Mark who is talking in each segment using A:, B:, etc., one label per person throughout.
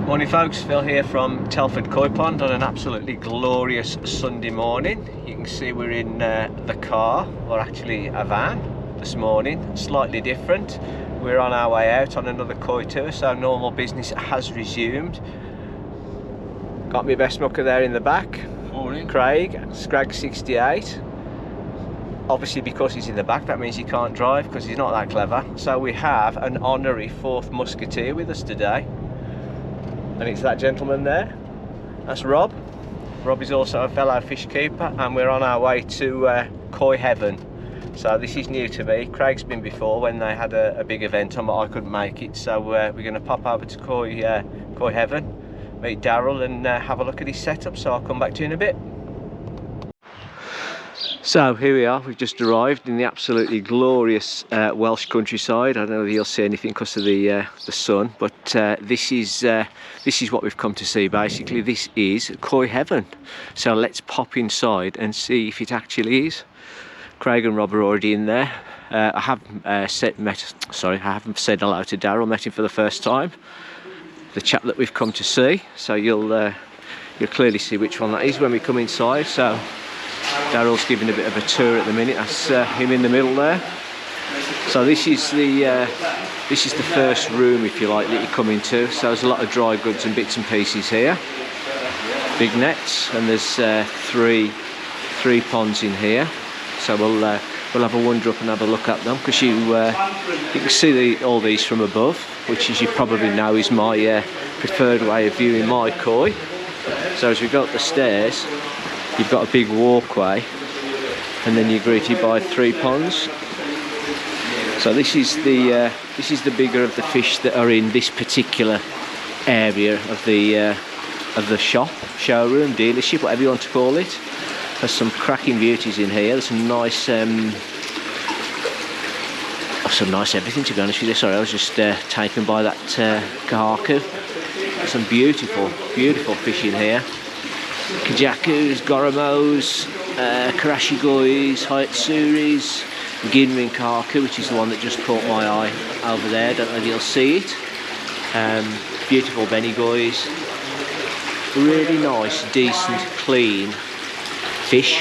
A: Morning folks, Phil here from Telford Koi Pond on an absolutely glorious Sunday morning. You can see we're in the car, or actually a van this morning, slightly different. We're on our way out on another koi tour, so normal business has resumed. Got my best mucker there in the back.
B: Morning.
A: Craig, Scrag 68. Obviously because he's in the back that means he can't drive because he's not that clever. So we have an honorary fourth musketeer with us today. And it's that gentleman there, that's Rob. Rob is also a fellow fish keeper and we're on our way to Koi Heaven. So this is new to me. Craig's been before when they had a big event on, but I couldn't make it. So we're going to pop over to Koi Heaven, meet Darryl and have a look at his setup. So I'll come back to you in a bit. So here we are, we've just arrived in the absolutely glorious Welsh countryside. I don't know if you'll see anything because of the sun, but this is what we've come to see basically. This is Koi Heaven. So let's pop inside and see if it actually is. Craig and Rob are already in there. I haven't said hello to Darryl, met him for the first time. The chap that we've come to see, so you'll clearly see which one that is when we come inside. So Darryl's giving a bit of a tour at the minute. That's him in the middle there. So this is the first room, if you like, that you come into. So there's a lot of dry goods and bits and pieces here. Big nets, and there's three ponds in here. So we'll have a wander up and have a look at them, because you can see all these from above, which, as you probably know, is my preferred way of viewing my koi. So as we go up the stairs, you've got a big walkway and then you're greeted by 3 ponds. So this is the bigger of the fish that are in this particular area of the shop, showroom, dealership, whatever you want to call it. There's some cracking beauties in here. There's some nice everything, to be honest with you. Sorry, I was just taken by that kahaku. Some beautiful fish in here. Kajakus, Goromos, Karashigois, Hyatsuris, Ginrin Kaku, which is the one that just caught my eye over there. Don't know if you'll see it. Beautiful Benigois. Really nice, decent, clean fish.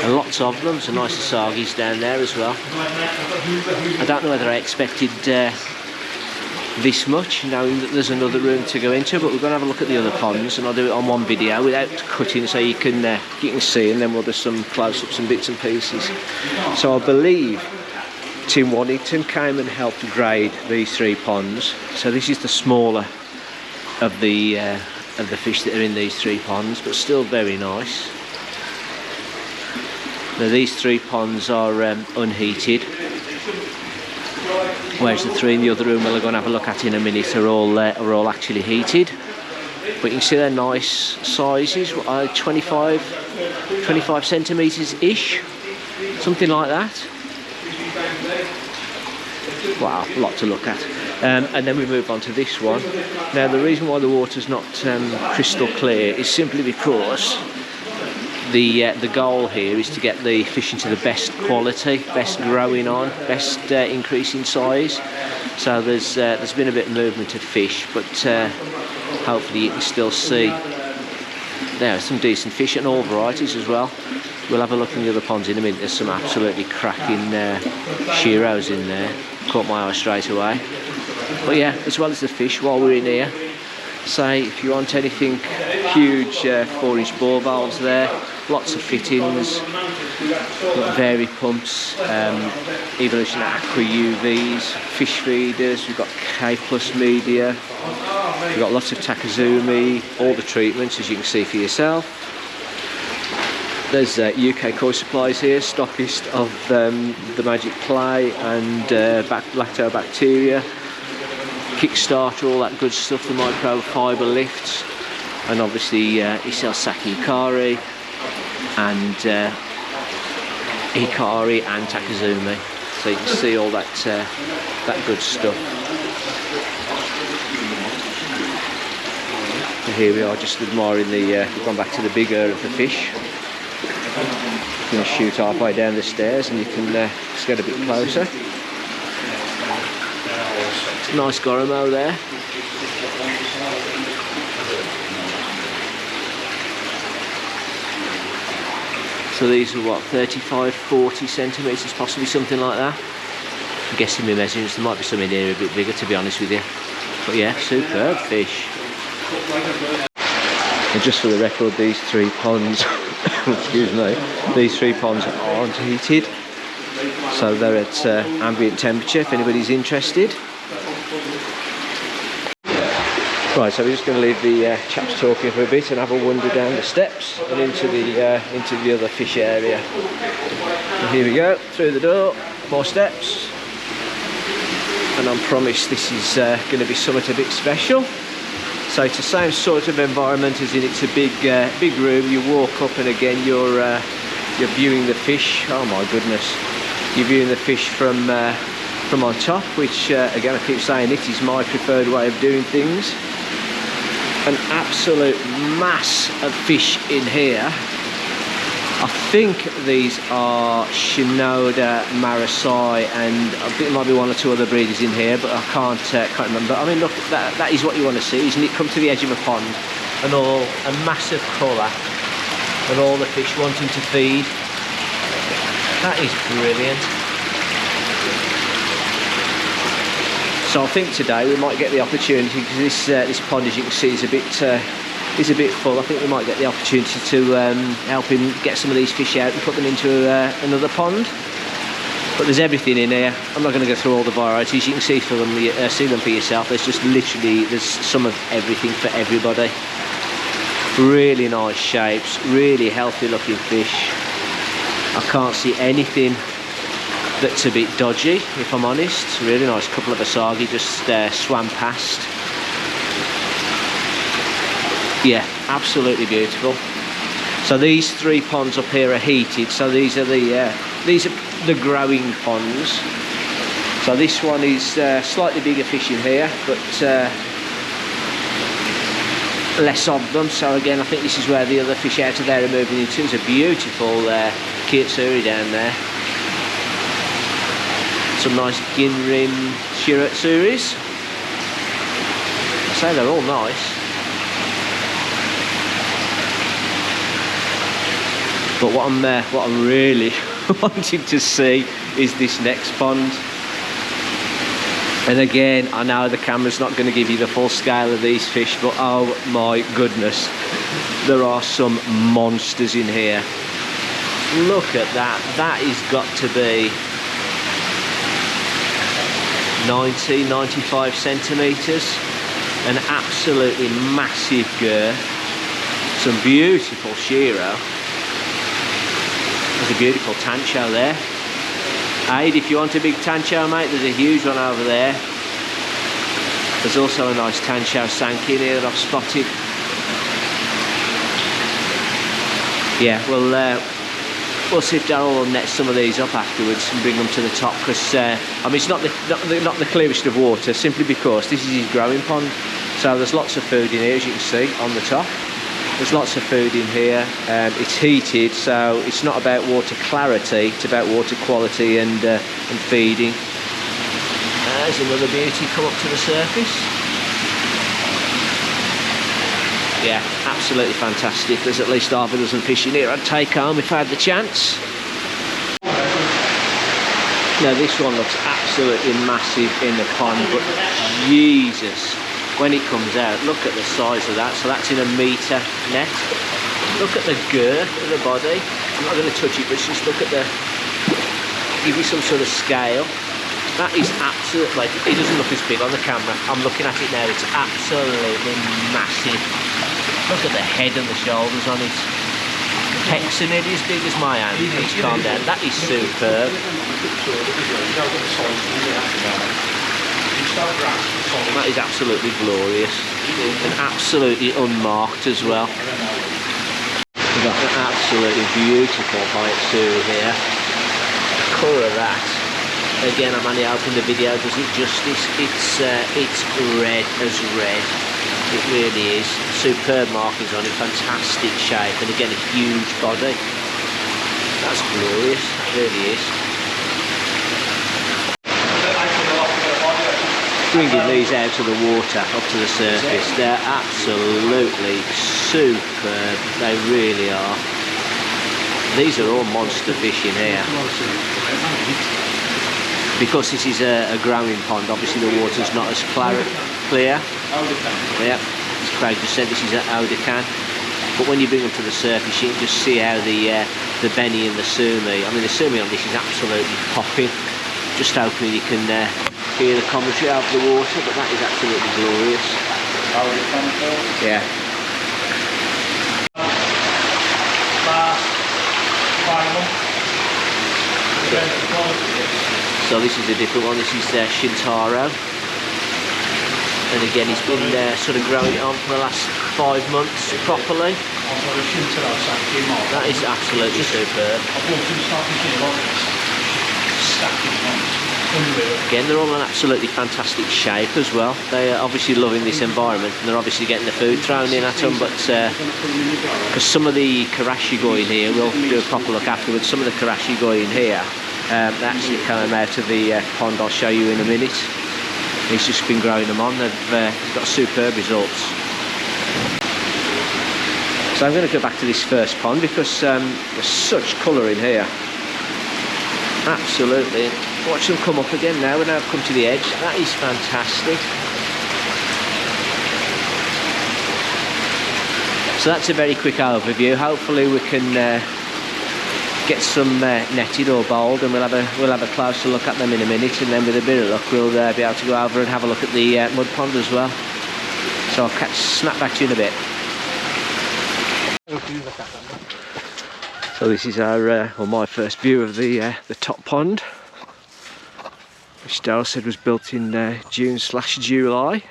A: And lots of them. Some nice Asagis down there as well. I don't know whether I expected this much, knowing that there's another room to go into, but we're going to have a look at the other ponds, and I'll do it on one video without cutting, so you can see, and then we'll do some close-ups and bits and pieces. So I believe Tim Waddington came and helped grade these 3 ponds. So this is the smaller of the fish that are in these 3 ponds, but still very nice. Now these 3 ponds are unheated, whereas the 3 in the other room we're going to have a look at in a minute are all actually heated. But you can see they're nice sizes, 25 centimetres ish, something like that. Wow, a lot to look at. And then we move on to this one. Now the reason why the water's not crystal clear is simply because the goal here is to get the fish into the best quality, best growing on, best increase in size. So there's been a bit of movement of fish, but hopefully you can still see there are some decent fish and all varieties as well. We'll have a look in the other ponds in a minute. There's some absolutely cracking Shiros in there. Caught my eye straight away. But yeah, as well as the fish, while we're in here, say if you want anything huge, 4-inch bore valves there. Lots of fittings, got vari pumps, Evolution Aqua UVs, fish feeders, we've got K+ media, we've got lots of Takazumi, all the treatments as you can see for yourself. There's UK Koi Supplies here, stockist of the Magic Clay and Lactobacteria, Kickstarter, all that good stuff, the microfiber lifts, and obviously he sells Saki Ikari and Hikari and Takazumi, so you can see all that good stuff. So here we are, just admiring we've gone back to the bigger of the fish. I'm going to shoot halfway down the stairs and you can just get a bit closer. It's a nice Goromo there. So these are what, 35, 40 centimetres, possibly something like that. I'm guessing my measurements, there might be some in here a bit bigger, to be honest with you. But yeah, superb fish. And just for the record, these 3 ponds, excuse me, these 3 ponds aren't heated. So they're at ambient temperature, if anybody's interested. Right, so we're just going to leave the chaps talking for a bit and have a wander down the steps and into the other fish area. And here we go, through the door, more steps. And I'm promised this is going to be something a bit special. So it's the same sort of environment as in it's a big room. You walk up and again you're viewing the fish. Oh my goodness, you're viewing the fish from on top, which again I keep saying it is my preferred way of doing things. An absolute mass of fish in here. I think these are Shinoda, Marasai, and I think there might be 1 or 2 other breeders in here, but I can't remember. I mean, look, that is what you want to see, isn't it? Come to the edge of a pond and all a massive colour and all the fish wanting to feed. That is brilliant. So I think today we might get the opportunity, because this pond, as you can see, is a bit full. I think we might get the opportunity to help him get some of these fish out and put them into another pond. But there's everything in here. I'm not going to go through all the varieties. You can see them for yourself. There's just literally, there's some of everything for everybody. Really nice shapes, really healthy looking fish. I can't see anything that's a bit dodgy, if I'm honest. Really nice couple of asagi just swam past. Yeah, absolutely beautiful. So these 3 ponds up here are heated. So these are the growing ponds. So this one is slightly bigger fish in here, but less of them. So again, I think this is where the other fish out of there are moving into. There's a beautiful Kitsuri down there. Some nice Ginrin Shiratsuris. I say they're all nice. But what I'm really wanting to see is this next pond. And again, I know the camera's not going to give you the full scale of these fish, but oh my goodness, there are some monsters in here. Look at that. That has got to be 90, 95 centimetres. An absolutely massive girth. Some beautiful shiro. There's a beautiful tancho there. Aid, if you want a big tancho, mate, there's a huge one over there. There's also a nice tancho sanky here that I've spotted. Yeah, we'll see if Darryl will net some of these up afterwards and bring them to the top, because I mean, it's not the clearest of water, simply because this is his growing pond. So there's lots of food in here, as you can see on the top. There's lots of food in here. It's heated, so it's not about water clarity, it's about water quality and feeding. There's another beauty come up to the surface. Yeah, absolutely fantastic. There's at least half a dozen fish in here I'd take home if I had the chance. Now this one looks absolutely massive in the pond, but Jesus, when it comes out, look at the size of that. So that's in a metre net. Look at the girth of the body. I'm not going to touch it, but just look at give you some sort of scale. That is absolutely, it doesn't look as big on the camera. I'm looking at it now, it's absolutely massive. Look at the head and the shoulders on it. The pecs are nearly as big as my hand. It's calm down. That is superb. That is absolutely glorious and absolutely unmarked as well. We've got an absolutely beautiful Hayatsuru here. The colour of that, again, I'm only hoping the video does it justice. It's red as red. It really is. Superb markings on it, fantastic shape, and again a huge body. That's glorious, that really is. Bringing these out of the water, up to the surface, they're absolutely superb, they really are. These are all monster fish in here. Because this is a growing pond, obviously the water's not as clear. Yeah, as Craig just said, this is an Odecan. But when you bring them to the surface, you can just see how the Benny and the Sumi, I mean the Sumi on this is absolutely popping. Just hoping you can hear the commentary out of the water, but that is absolutely glorious. Yeah. So this is a different one. This is Shintaro, and again he's been sort of growing it on for the last 5 months properly. That is absolutely superb. Again, they're all in absolutely fantastic shape as well. They are obviously loving this environment, and they're obviously getting the food thrown in at them. But because some of the karashigoi in here, we'll do a proper look afterwards. Some of the karashigoi in here, they actually came out of the pond. I'll show you in a minute. He's just been growing them on. They've got superb results. So I'm going to go back to this first pond because there's such colour in here. Absolutely. Watch them come up again now, and now I've come to the edge. That is fantastic. So that's a very quick overview. Hopefully we can get some netted or bowled, and we'll have a closer look at them in a minute, and then with a bit of luck we'll be able to go over and have a look at the mud pond as well. So I'll snap back to you in a bit. So this is our, or my first view of the top pond, which Darryl said was built in June/July.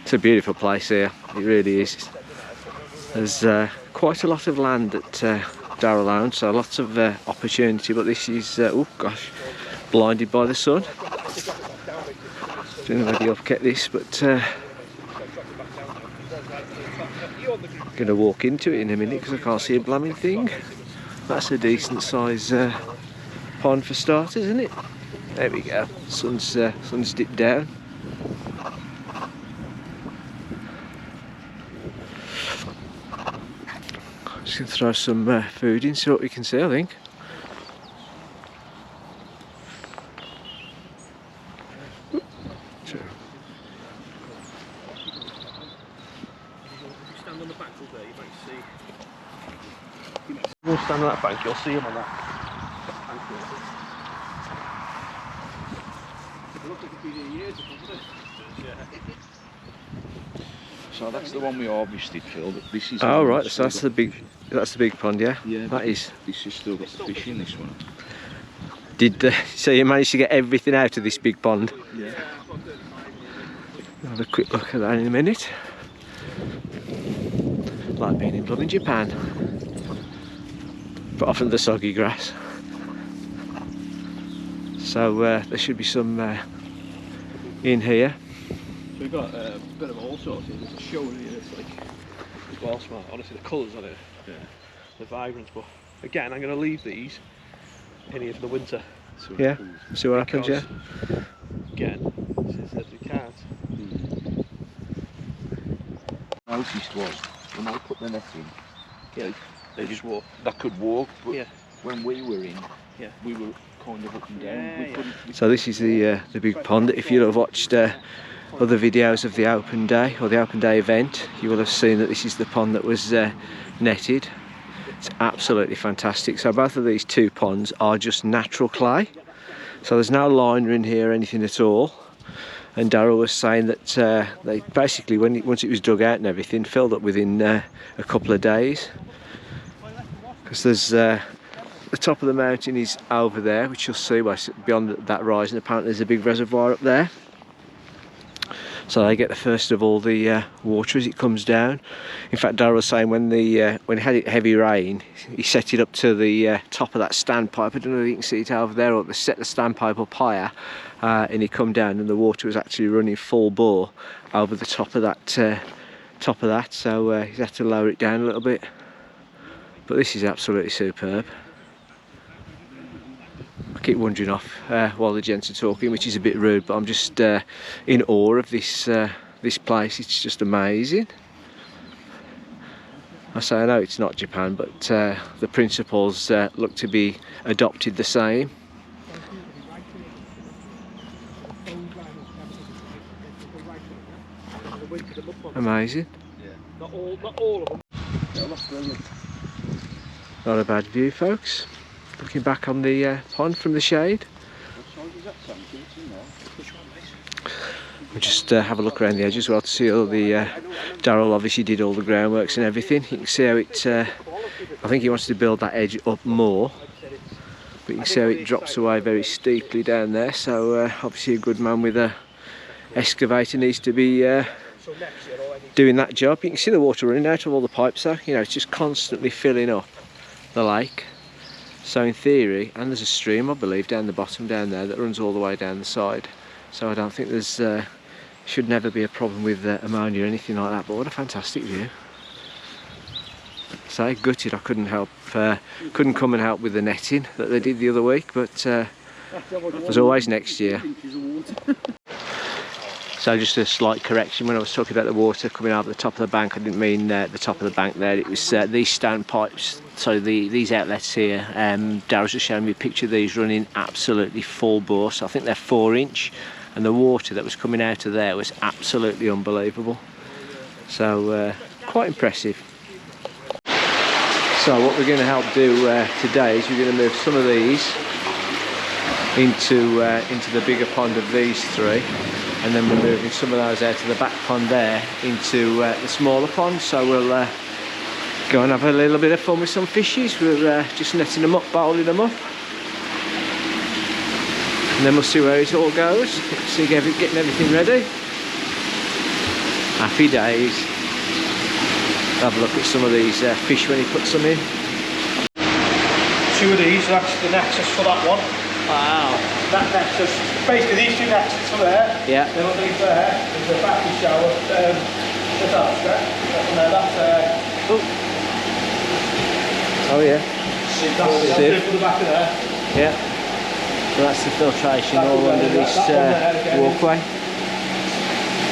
A: It's a beautiful place here, it really is. There's quite a lot of land that Darryl owns, so lots of opportunity, but this is, oh gosh, blinded by the sun. Don't know whether you'll get this, but I'm going to walk into it in a minute because I can't see a blooming thing. That's a decent size pond for starters, isn't it? There we go. Sun's dipped down. Just going to throw some food in, see what we can see, I think.
B: Stand on that bank, you'll see him on that.
C: So that's the one we harvested, Phil. But this is.
A: Oh right, so that's the big pond, yeah.
C: Yeah,
A: that is.
C: This has still got the fish in this one.
A: So you managed to get everything out of this big pond?
C: Yeah.
A: Have a quick look at that in a minute. Like being in blooming Japan. But often the soggy grass. So there should be some in here.
B: So we've got a bit of all sorts here. There's a show in here. It's like, it's well smart. Honestly, the colours on it, the vibrance. But again, I'm going to leave these in here for the winter.
C: So
A: yeah. See what happens. Yeah.
B: Again, since we can't.
C: Noticed was when I put the net in.
B: Yeah. They just walk.
C: That could walk, but
B: yeah.
C: When we were in, we were kind of up and down.
A: So this is the big pond. If you have watched other videos of the open day or the open day event, you will have seen that this is the pond that was netted. It's absolutely fantastic. So both of these two ponds are just natural clay. So there's no liner in here or anything at all. And Darryl was saying that they basically, once it was dug out and everything, filled up within a couple of days. Because there's the top of the mountain is over there, which you'll see beyond that rise, and apparently there's a big reservoir up there. So they get the first of all the water as it comes down. In fact, Darryl was saying when it had heavy rain, he set it up to the top of that standpipe. I don't know if you can see it over there, or they set the standpipe up higher, and he come down, and the water was actually running full bore over the top of that. So he's had to lower it down a little bit. But this is absolutely superb. I keep wandering off while the gents are talking, which is a bit rude, but I'm just in awe of this place. It's just amazing. I say I know it's not Japan, but the principles look to be adopted the same. Amazing.
B: Yeah. Not all of them.
C: Yeah, that's brilliant.
A: Not a bad view, folks. Looking back on the pond from the shade.
C: What size is that, Sam? Give it to me now. Which one, mate?
A: We'll just have a look around the edge as well to see all the... Darryl obviously did all the groundworks and everything. You can see how it... I think he wants to build that edge up more. But you can see how it drops away very steeply down there. So obviously a good man with a excavator needs to be doing that job. You can see the water running out of all the pipes though. You know, it's just constantly filling up the lake. So in theory, and there's a stream I believe down the bottom down there that runs all the way down the side. So I don't think there's should never be a problem with ammonia or anything like that. But what a fantastic view! So gutted I couldn't come and help with the netting that they did the other week, but as always next year. So just a slight correction, when I was talking about the water coming out of the top of the bank, I didn't mean the top of the bank there. It was these stone pipes, so these outlets here. Darryl's just showing me a picture of these running absolutely full bore, so I think they're 4-inch, and the water that was coming out of there was absolutely unbelievable. So quite impressive. So what we're going to help do today is we're going to move some of these into the bigger pond of these three, and then we're moving some of those out to the back pond there into the smaller pond. So we'll go and have a little bit of fun with some fishes. We're just netting them up, bowling them up, and then we'll see where it all goes. See, getting everything ready. Happy days. Have a look at some of these fish when he puts them in.
B: 2 of these, that's the nexus for that one.
A: Wow.
B: That nexus, basically these 2 nexuses are there.
A: Yeah.
B: Then underneath there, there's a battery shower. That's
A: Oh yeah.
B: that's it for the back of there.
A: Yeah. So that's the filtration all under this walkway.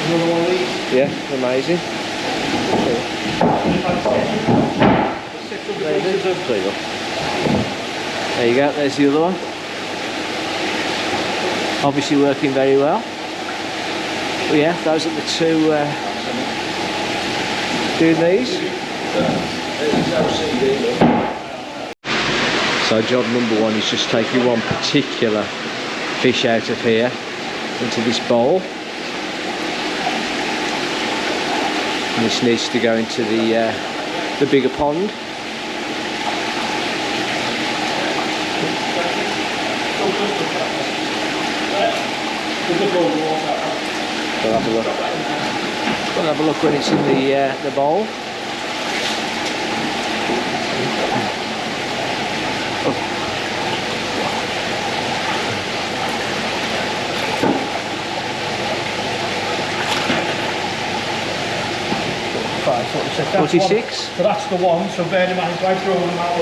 B: Another one of these.
A: Yeah, amazing. There you go, there's the other one. Obviously working very well. But yeah, those are the 2 doing these. So job number 1 is just taking one particular fish out of here into this bowl. And this needs to go into the bigger pond. We'll have a look. We'll have a look when it's in the bowl. Oh.
B: Five, 46.
A: 46.
B: So that's the one. So bear in mind, I've thrown them out.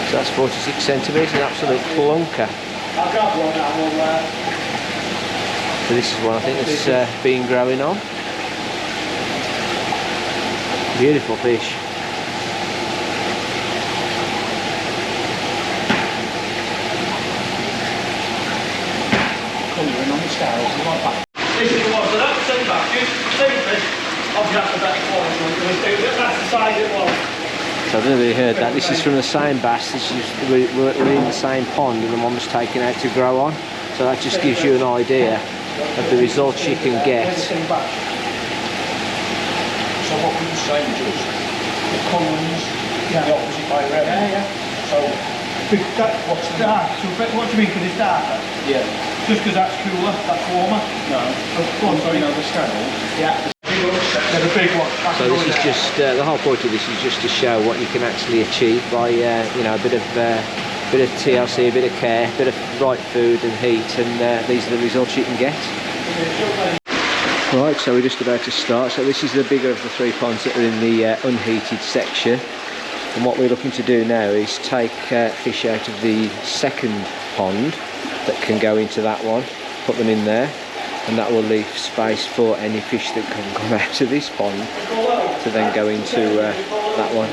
A: So that's 46 centimetres, an absolute clunker.
B: I'll grab one now.
A: So this is one I think that's been growing on. Beautiful fish.
C: Colouring on the scales, you like that?
B: This is the one. So that's the same batches, same fish. Obviously that's the better quality. That's the size it was.
A: So I don't know if you heard that. This is from the same bass. This is, we're in the same pond, and the one was taken out to grow on. So that just gives you an idea of the results you can get.
C: So what were you saying, Jules? The colourings, the opposite by red.
B: Yeah.
C: So,
B: What's dark? So what do you mean? Because it's darker?
C: yeah.
B: Just because that's cooler, that's warmer?
C: No.
B: Go on, sorry.
C: You know the scales?
B: Yeah. They're the big ones.
A: So this is just the whole point of this is just to show what you can actually achieve by you know, a bit of TLC, a bit of care, a bit of right food and heat, and these are the results you can get. Right, so we're just about to start. So this is the bigger of the 3 ponds that are in the unheated section, and what we're looking to do now is take fish out of the second pond that can go into that one, put them in there, and that will leave space for any fish that can come out of this pond to then go into that one.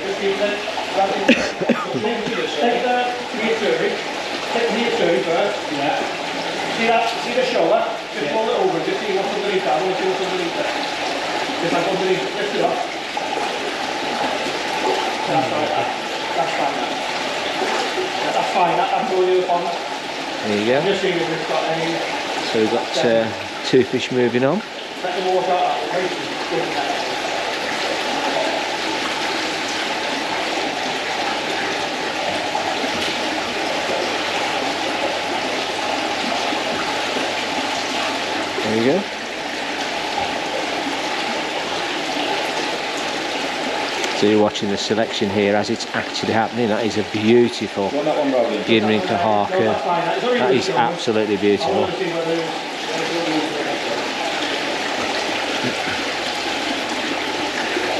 C: See the shoulder? Just pull it over, just see what's underneath that. I want to see what's underneath that. Just like underneath, lift it up. That's right, that's fine. That's fine, that's all the other pond.
A: There you go.
C: Just seeing if we've got any.
A: So we've got 2 fish moving on.
C: Let the water out.
A: There you go. So you're watching the selection here as it's actually happening. That is a beautiful Ginring Kahaka. That is absolutely beautiful.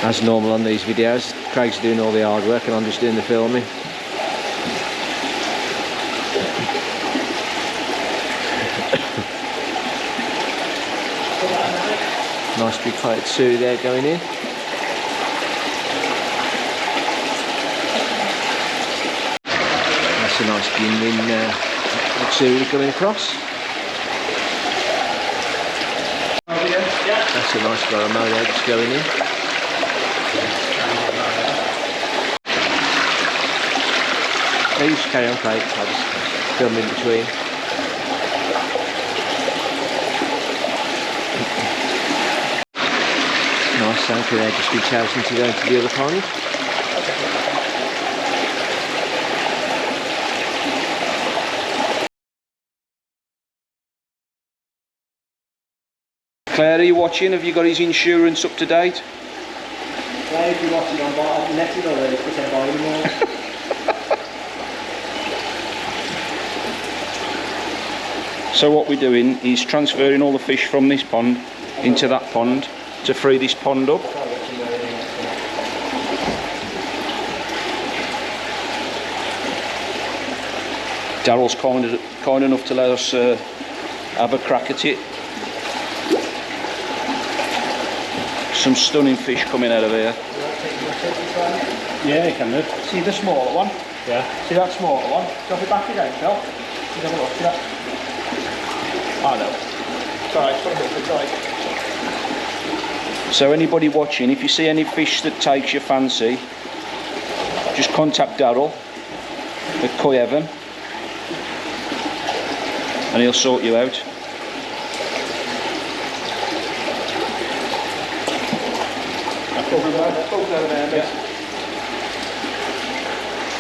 A: As normal on these videos, Craig's doing all the hard work and I'm just doing the filming. Nice big coated Sue there going in. That's a nice Ginring Sue coming across. That's a nice Baramo there just going in. You just carry on, Craig. I'll just film in between. Nice anchor there, just been chosen to go into the other pond.
C: Claire, are you watching? Have you got his insurance up to date?
D: Claire, if you're watching, I've netted already because I'm buying more.
C: So what we're doing is transferring all the fish from this pond into that pond to free this pond up. Darryl's kind enough to let us have a crack at it. Some stunning fish coming out of here.
D: Yeah, you can do.
C: See the smaller one?
D: Yeah.
C: See that smaller one? Drop it back again, Phil. Let's have a look at that. Oh no. It's alright, it's alright. So anybody watching, if you see any fish that takes your fancy, just contact Darryl at Coy Evan and he'll sort you out.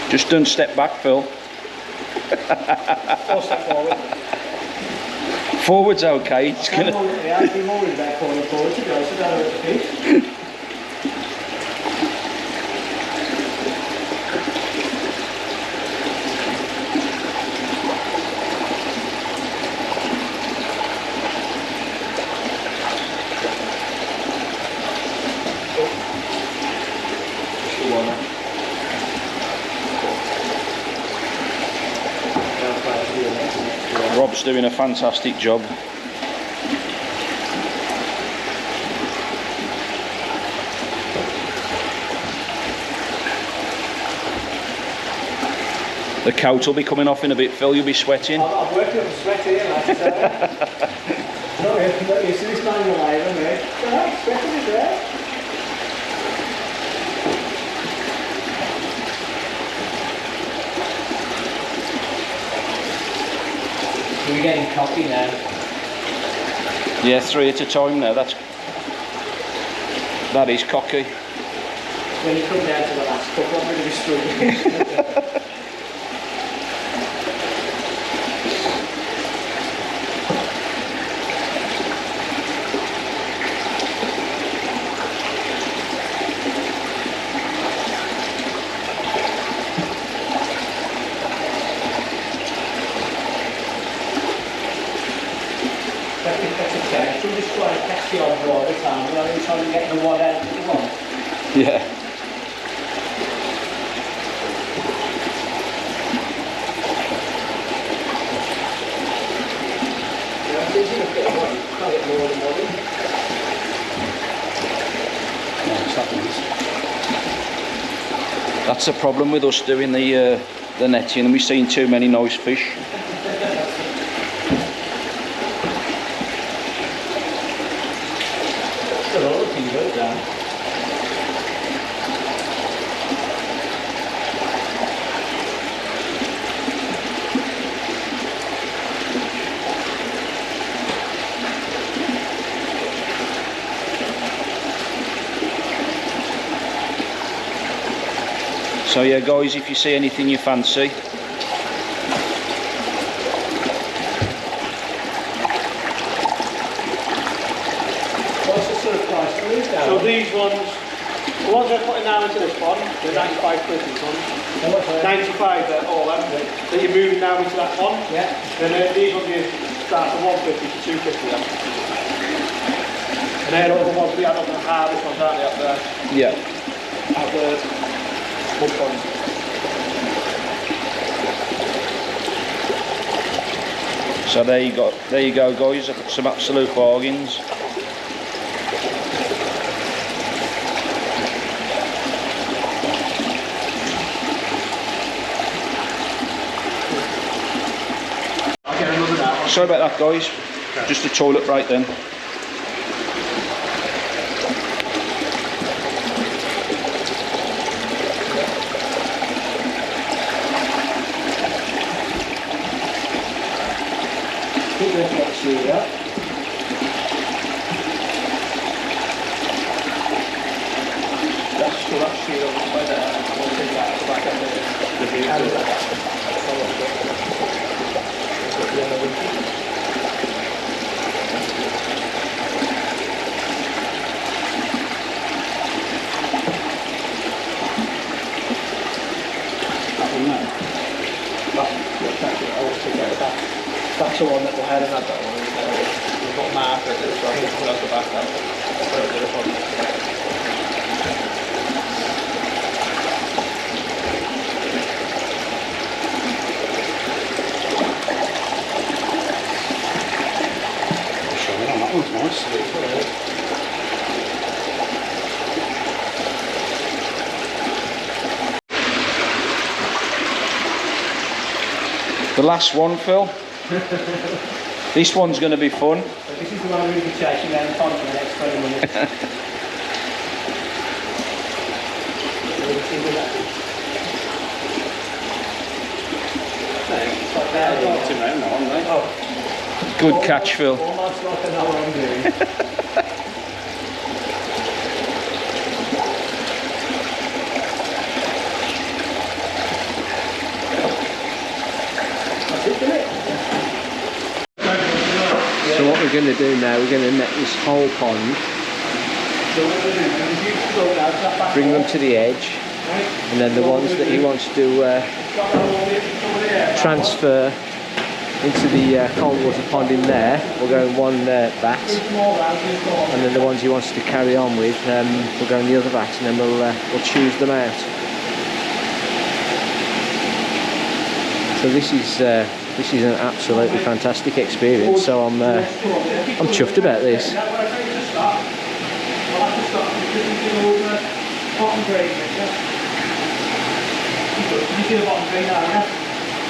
C: Just don't step back, Phil.
D: Or step forward.
C: Forward's okay. It's gonna.
D: Yeah, I'd be more worried about falling forward to be honest with you, the fish.
C: Rob's doing a fantastic job. The coat will be coming off in a bit, Phil. You'll be sweating.
D: I'm working up a sweat here, like not used to this time of life, am I? Yeah, sweating is there. We're getting cocky now.
C: Yeah, 3 at a time now. That is cocky.
D: When you come down to the last couple, I'm going to be struggling. So just try to catch the odd all the time, you know, you're trying to get the one out that you want.
C: Yeah.
D: Yeah, it's easy to get one, you can't get
C: That's a problem with us doing the netting, and we've seen too many nice fish. So yeah guys, if you see anything you fancy,
D: What's the sort of price for these now?
B: So these ones, the ones I'm putting now into this pond, they're 95 quid these ones.
D: How much are they?
B: 95 they're all them, that you're moving now into that pond.
D: Yeah.
B: Then these ones you start from 150 to 250 then. And they're all the ones we had up in the harvest ones, aren't they, up there?
C: yeah.
B: At the mud ponds.
C: So there you go guys, some absolute bargains.
B: I'll get another now.
C: Sorry about that guys, just a toilet break then.
B: That's the one that we're heading at, that one. We've got marker, so I think we'll have to back that.
C: That one's nice. The last one, Phil. This one's going to be fun.
D: So this is the one we're going to be chasing around the pond for the next 20 minutes.
C: Good catch, Phil.
D: Almost like I know what I'm doing. That's it, isn't it?
A: So what we're going to do now, we're going to net this whole pond,
D: So what we're doing is you go down to that back
A: bring them
D: wall,
A: to the edge,
D: right?
A: and then the ones that he wants to
D: Got that all over there.
A: transfer into the cold water pond in there, we'll go in one vat, and then the ones he wants to carry on with, we'll go in the other vat, and then we'll choose them out. So this is an absolutely fantastic experience. So I'm chuffed about this.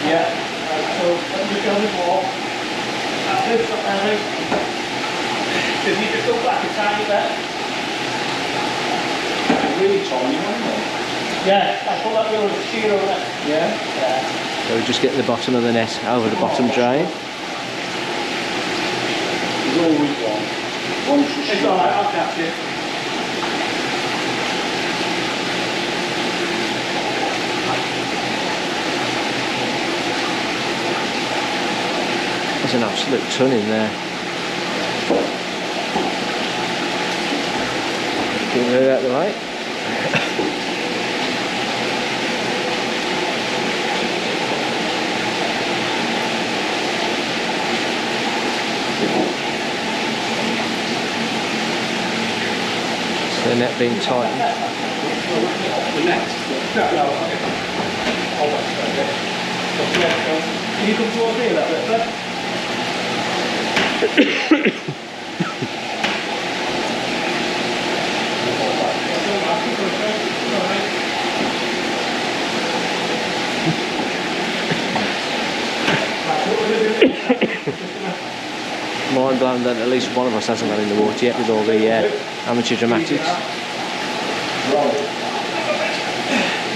D: Yeah. So let me just go on the wall. That's it, stop there, mate. If you just go back a tiny bit.
C: Really tiny one,
D: Yeah, that's what that wheel is, sheer over it.
C: yeah.
D: Yeah.
A: So we're just getting the bottom of the net over the bottom drain.
C: There's always one. One's just
D: It's alright, I'll catch it.
A: There's an absolute ton in there. Can we move out the way? The net being tightened.
B: The net?
D: Can you come towards me a little bit, bud?
A: I'm glad that at least one of us hasn't gone in the water yet with all the amateur dramatics.
D: You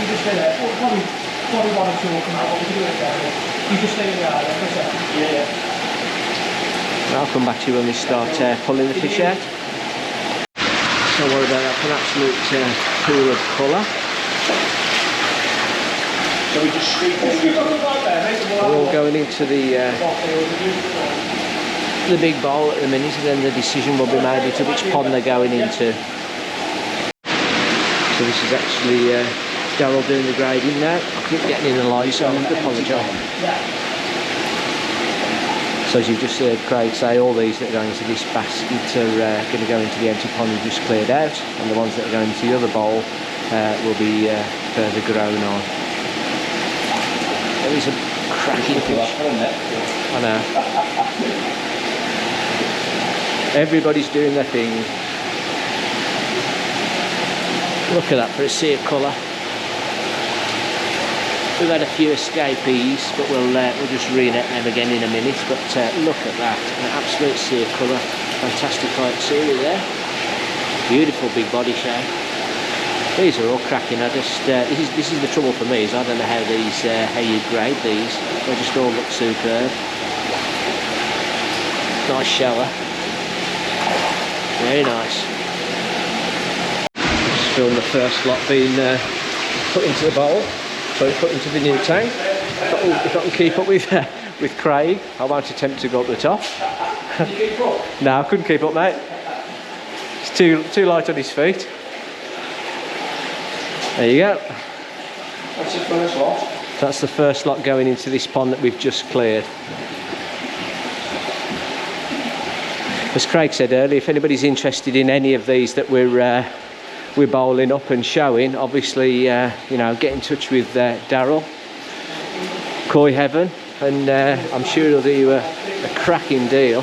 D: just stay there. Probably one or two will come out. What we can do it there. You just stay in the island for a second. Yeah.
A: I'll come back to you when we start pulling the fish out. Don't worry about that, an absolute pool of colour.
C: So we just sweep it.
A: We're all going into the big bowl at the minute, and then the decision will be made into which pond they're going into. So this is actually Darryl doing the grading now. I keep getting in the light, so I have to apologise. So as you've just heard Craig say, all these that are going into this basket are going to go into the empty pond we just cleared out, and the ones that are going into the other bowl will be further grown on. There is a cracking fish. I know. Everybody's doing their thing. Look at that for a sea of colour. We've had a few escapees, but we'll just re-net them again in a minute. But look at that, an absolute sea of colour. Fantastic height series there. Beautiful big body shape. These are all cracking. This is the trouble for me, is I don't know how you grade these. They just all look superb. Nice shower. Very nice. Just film the first lot being put into the bowl. So put into the new tank. If I can keep up with Craig, I won't attempt to go up the top.
D: Can you keep up?
A: No, I couldn't keep up, mate. It's too light on his feet. There you go.
C: That's the first lot.
A: That's the first lot going into this pond that we've just cleared. As Craig said earlier, if anybody's interested in any of these that we're bowling up and showing, obviously you know, get in touch with Darryl, Koi Heaven, and I'm sure he'll do you a cracking deal.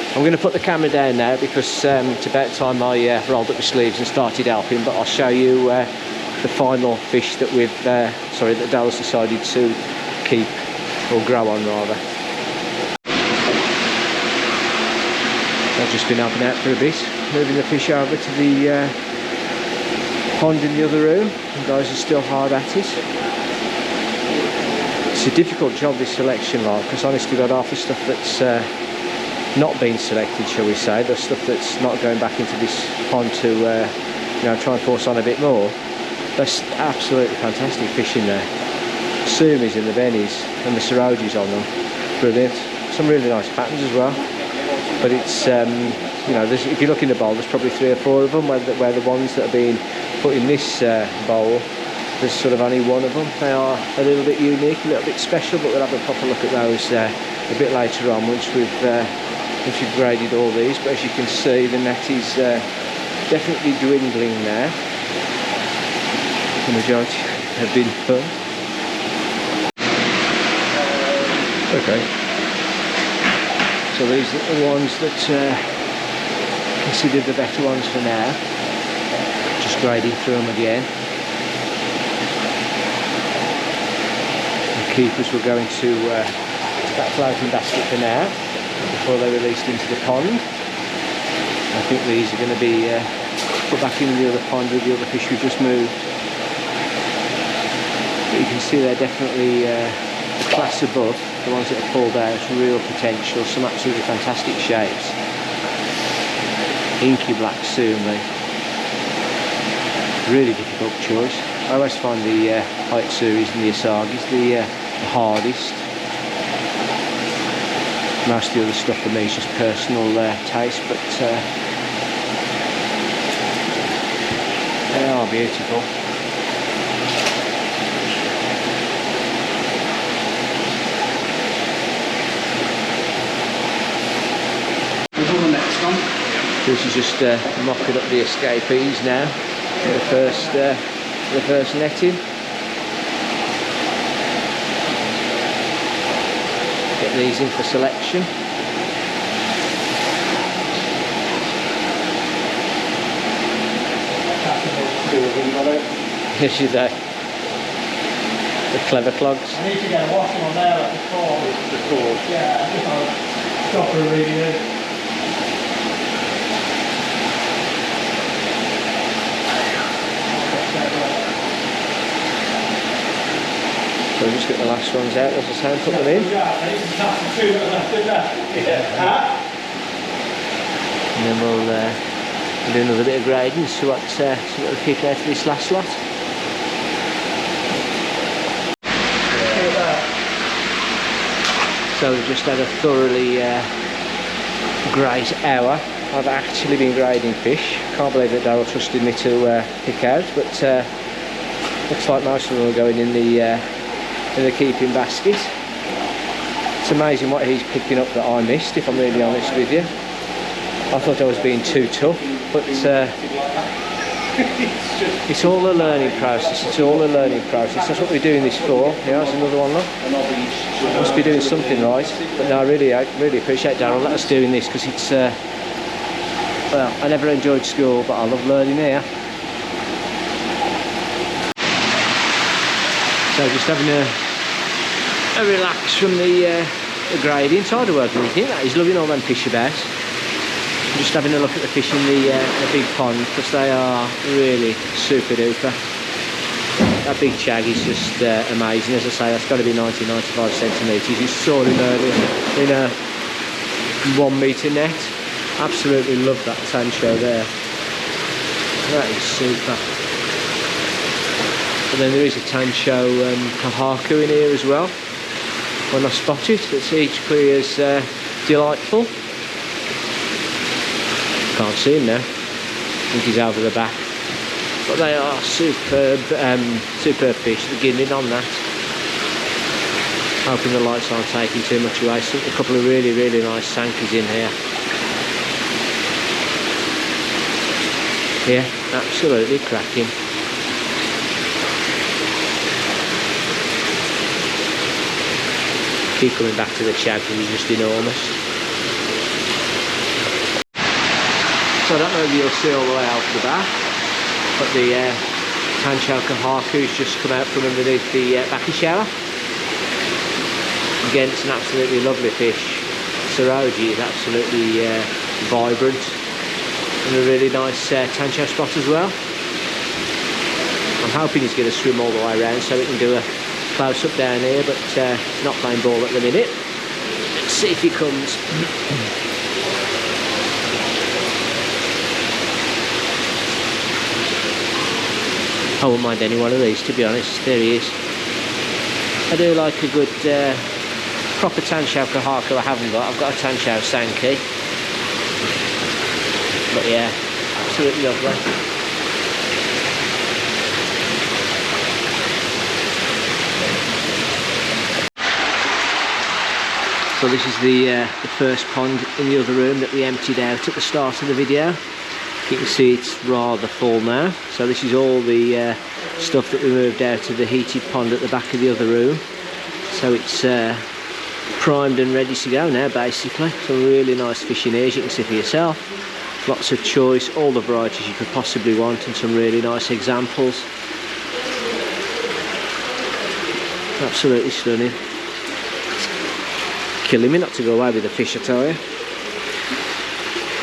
A: I'm going to put the camera down now because it's about time I rolled up my sleeves and started helping, but I'll show you the final fish that that Darryl's decided to keep, or grow on rather. I've just been helping out for a bit, moving the fish over to the pond in the other room. The guys are still hard at it. It's a difficult job, this selection, like, because honestly got half the stuff that's not being selected, shall we say, the stuff that's not going back into this pond to you know, try and force on a bit more. There's absolutely fantastic fish in there. Sumis and the bennies and the sarojis on them, brilliant. Some really nice patterns as well. But it's you know, if you look in the bowl, there's probably 3 or 4 of them. Where the ones that are being put in this bowl, there's sort of only one of them. They are a little bit unique, a little bit special, but we'll have a proper look at those a bit later on once we've graded all these. But as you can see, the net is definitely dwindling now. The majority have been put. Okay. So these are the ones that consider the better ones for now. Just grading through them again. The keepers will go into that floating basket for now, before they're released into the pond. I think these are going to be put back in the other pond with the other fish we've just moved. But you can see they're definitely a class above the ones that are pulled out. Real potential, some absolutely fantastic shapes. Inky black sumi. Really difficult choice. I always find the Haitsuris and the Asagis the hardest. Most of the other stuff for me is just personal taste, but they are beautiful. This is just mocking up the escapees now for the first netting. Get these in for selection. Yes, you do. The clever clogs.
D: I need to get a washing on there like before. Yeah, just on a stopper really.
A: So just get the last ones out, as I say, and put them in. And then we'll do another bit of grading, see what we keep out of this last lot. So we've just had a thoroughly great hour. I've actually been grading fish. Can't believe that Darryl trusted me to pick out, but looks like most of them are going in the keeping basket. It's amazing what he's picking up that I missed, if I'm really honest with you. I thought I was being too tough, but it's all a learning process. It's all a learning process. That's what we're doing this for. Yeah, there's another one, look. Must be doing something right. But no, I really appreciate Darryl let us doing this, because it's well, I never enjoyed school, but I love learning here. So just having a relax from the grading. Tired of working with him. He's loving all them fish about. Just having a look at the fish in the big pond, because they are really super duper. That big shag is just amazing. As I say, that's got to be 90-95 centimetres. He's soaring early in a 1 metre net. Absolutely love that tancho there. That is super. And then there is a tancho kahaku in here as well. When I spot it, that's equally as delightful. Can't see him now. I think he's over the back. But they are superb, superb fish. The guinean on that. Hoping the lights aren't taking too much away. So a couple of really nice sankers in here. Yeah, absolutely cracking. Keep coming back to the shag because he's just enormous. So I don't know if you'll see all the way out the back, but the tancho kahaku's just come out from underneath the backy shower. Again, it's an absolutely lovely fish. Saroji is absolutely vibrant, and a really nice tancho spot as well. I'm hoping he's going to swim all the way around so we can do a close up down here, but not playing ball at the minute. Let's see if he comes. I wouldn't mind any one of these, to be honest. There he is. I do like a good proper tancho kahaku. I haven't got. I've got a tancho sanky. But yeah, absolutely lovely. So this is the first pond in the other room that we emptied out at the start of the video. You can see it's rather full now. So this is all the stuff that we moved out of the heated pond at the back of the other room. So it's primed and ready to go now, basically. Some really nice fish in here, as you can see for yourself. Lots of choice, all the varieties you could possibly want, and some really nice examples. Absolutely stunning. It's killing me not to go away with the fish, I tell you.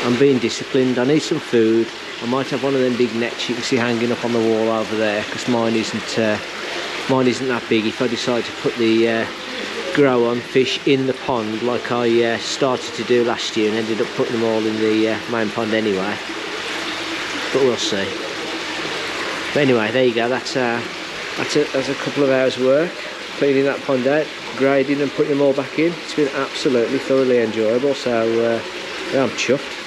A: I'm being disciplined. I need some food. I might have one of them big nets you can see hanging up on the wall over there, because mine isn't that big. If I decide to put the grow on fish in the pond like I started to do last year and ended up putting them all in the main pond anyway, but we'll see. But anyway, there you go. That's a couple of hours work cleaning that pond out, grading and putting them all back in. It's been absolutely thoroughly enjoyable, so yeah, I'm chuffed.